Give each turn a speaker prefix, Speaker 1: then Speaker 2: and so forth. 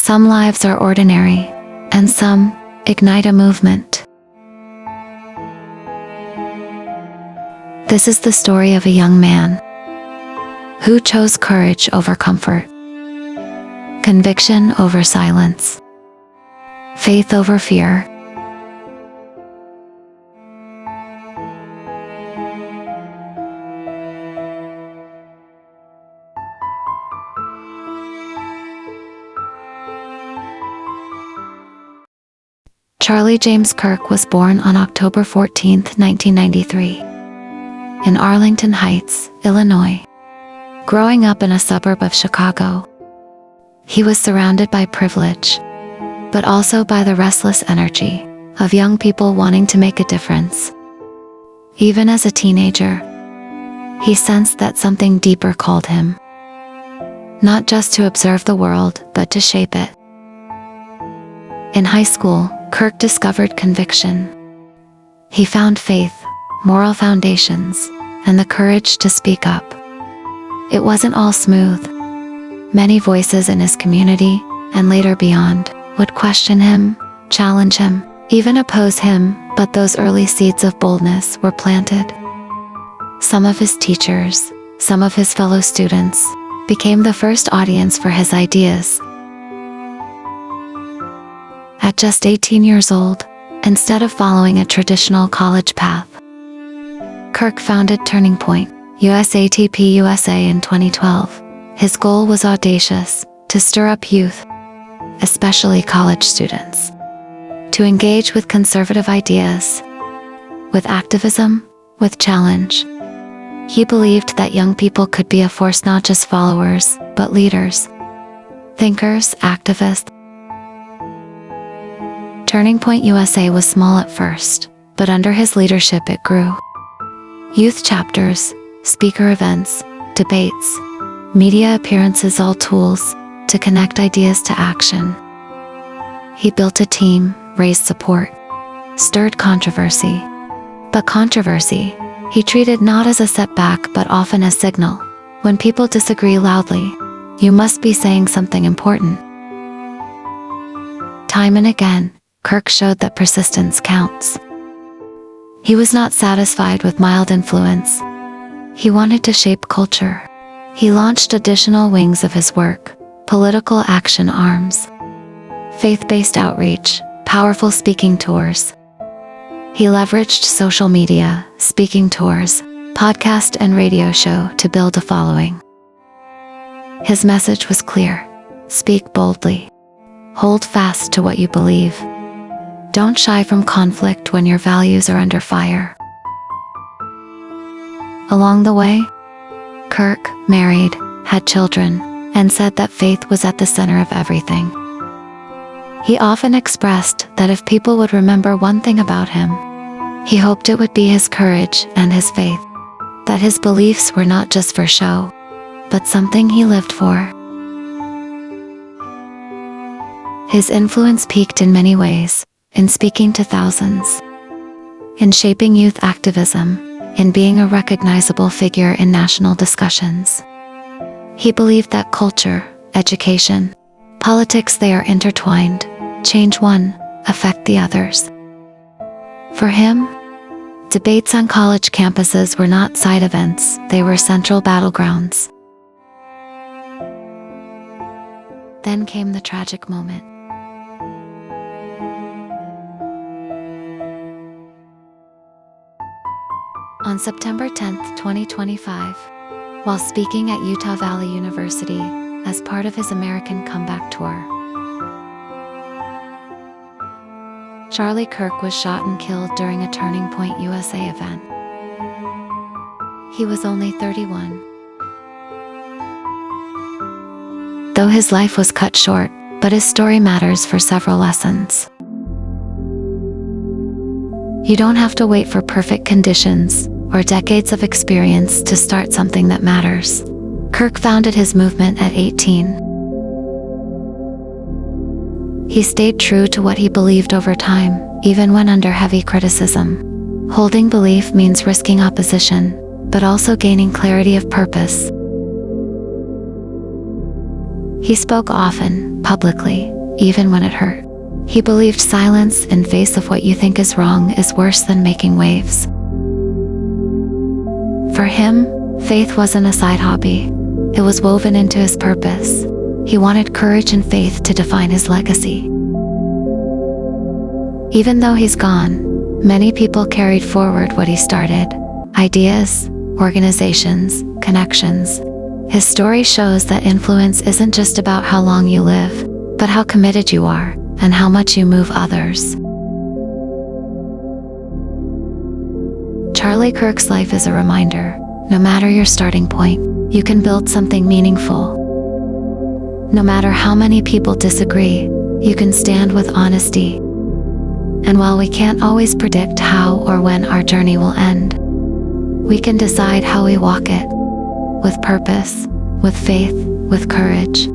Speaker 1: Some lives are ordinary, and some ignite a movement. This is the story of a young man who chose courage over comfort, conviction over silence, faith over fear. Charlie James Kirk was born on October 14, 1993, in Arlington Heights, Illinois. Growing up in a suburb of Chicago, he was surrounded by privilege, but also by the restless energy of young people wanting to make a difference. Even as a teenager, he sensed that something deeper called him, not just to observe the world, but to shape it. In high school, Kirk discovered conviction. He found faith, moral foundations, and the courage to speak up. It wasn't all smooth. Many voices in his community, and later beyond, would question him, challenge him, even oppose him, but those early seeds of boldness were planted. Some of his teachers, some of his fellow students, became the first audience for his ideas. At just 18 years old, instead of following a traditional college path, Kirk founded Turning Point, USATP USA in 2012. His goal was audacious: to stir up youth, especially college students, to engage with conservative ideas, with activism, with challenge. He believed that young people could be a force, not just followers, but leaders, thinkers, activists. Turning Point USA was small at first, but under his leadership it grew. Youth chapters, speaker events, debates, media appearances, all tools to connect ideas to action. He built a team, raised support, stirred controversy. But controversy, he treated not as a setback but often as signal. When people disagree loudly, you must be saying something important. Time and again, Kirk showed that persistence counts. He was not satisfied with mild influence. He wanted to shape culture. He launched additional wings of his work: political action arms, faith-based outreach, powerful speaking tours. He leveraged social media, speaking tours, podcast and radio show to build a following. His message was clear: speak boldly. Hold fast to what you believe. Don't shy from conflict when your values are under fire. Along the way, Kirk married, had children, and said that faith was at the center of everything. He often expressed that if people would remember one thing about him, he hoped it would be his courage and his faith, that his beliefs were not just for show, but something he lived for. His influence peaked in many ways: in speaking to thousands, in shaping youth activism, in being a recognizable figure in national discussions. He believed that culture, education, politics, they are intertwined. Change one, affect the others. For him, debates on college campuses were not side events, they were central battlegrounds. Then came the tragic moment. On September 10, 2025, while speaking at Utah Valley University as part of his American Comeback Tour, Charlie Kirk was shot and killed during a Turning Point USA event. He was only 31. Though his life was cut short, but his story matters for several lessons. You don't have to wait for perfect conditions or decades of experience to start something that matters. Kirk founded his movement at 18. He stayed true to what he believed over time, even when under heavy criticism. Holding belief means risking opposition, but also gaining clarity of purpose. He spoke often, publicly, even when it hurt. He believed silence in face of what you think is wrong is worse than making waves. For him, faith wasn't a side hobby. It was woven into his purpose. He wanted courage and faith to define his legacy. Even though he's gone, many people carried forward what he started. Ideas, organizations, connections. His story shows that influence isn't just about how long you live, but how committed you are, and how much you move others. Charlie Kirk's life is a reminder, no matter your starting point, you can build something meaningful. No matter how many people disagree, you can stand with honesty. And while we can't always predict how or when our journey will end, we can decide how we walk it, with purpose, with faith, with courage.